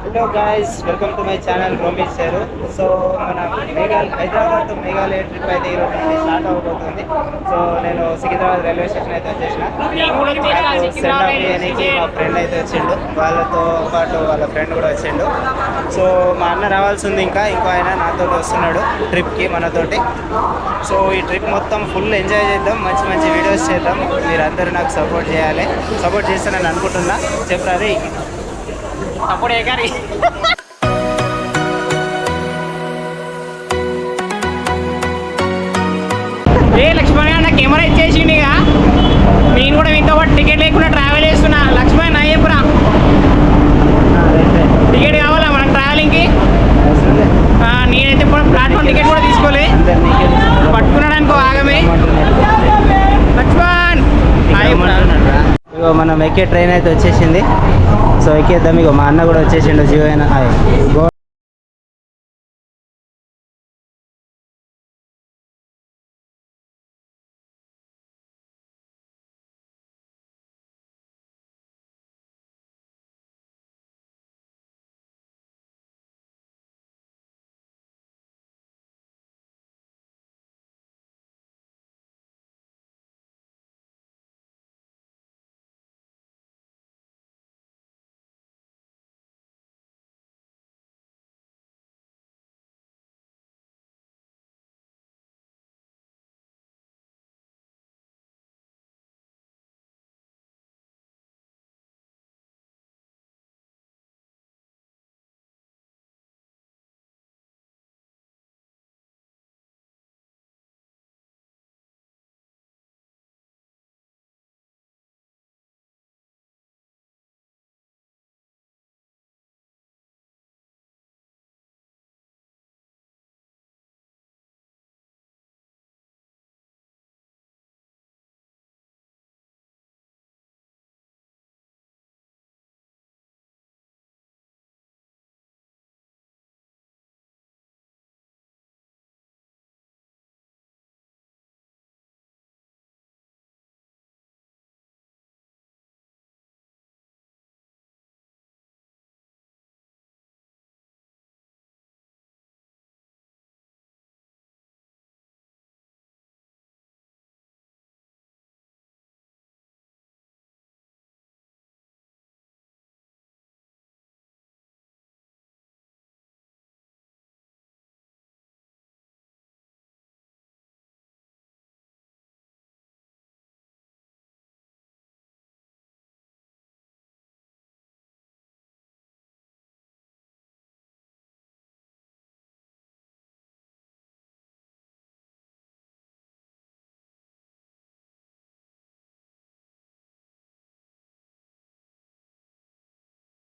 Hello guys, welcome to my channel Romish sir. So మన Hyderabad to Meghalaya trip అయితే ఈరోజు నుండి స్టార్ట్ అవబోతుంది. సో నేను సికింద్రాబాద్ రైల్వే స్టేషన్ అయితే వచ్చేసిన. సెండ్ ఆఫ్ చేయడానికి మా ఫ్రెండ్ అయితే వచ్చిండు, వాళ్ళతో పాటు వాళ్ళ ఫ్రెండ్ కూడా వచ్చిండు. సో మా అన్న రావాల్సి ఉంది, ఇంకో ఆయన నాతో వస్తున్నాడు ట్రిప్కి మనతోటి. సో ఈ ట్రిప్ మొత్తం ఫుల్ ఎంజాయ్ చేద్దాం, మంచి మంచి వీడియోస్ చేద్దాం. మీరందరూ నాకు సపోర్ట్ చేయాలి, సపోర్ట్ చేస్తానని అనుకుంటున్నా. చెప్పరాది అప్పుడు ఏ గారి ఏ లక్ష్మణ్ గారు నా కెమెరా ఇచ్చేసిండు. ఇక నేను కూడా మీతో పాటు టికెట్ లేకుండా ట్రావెల్ చేస్తున్నా. లక్ష్మణ్ నా చెప్పురా, టికెట్ కావాలా మనకు ట్రావెలింగ్కి? నేనైతే ప్లాట్ఫామ్ టికెట్ కూడా తీసుకోలే, పట్టుకున్నాడు అనుకో ఆగమే. లక్ష్మణ్ ఇగో మనం ఎక్కే ట్రైన్ అయితే వచ్చేసింది. సో ఎక్కేద్దాం. ఇగో మా అన్న కూడా వచ్చేసిండు, గోవా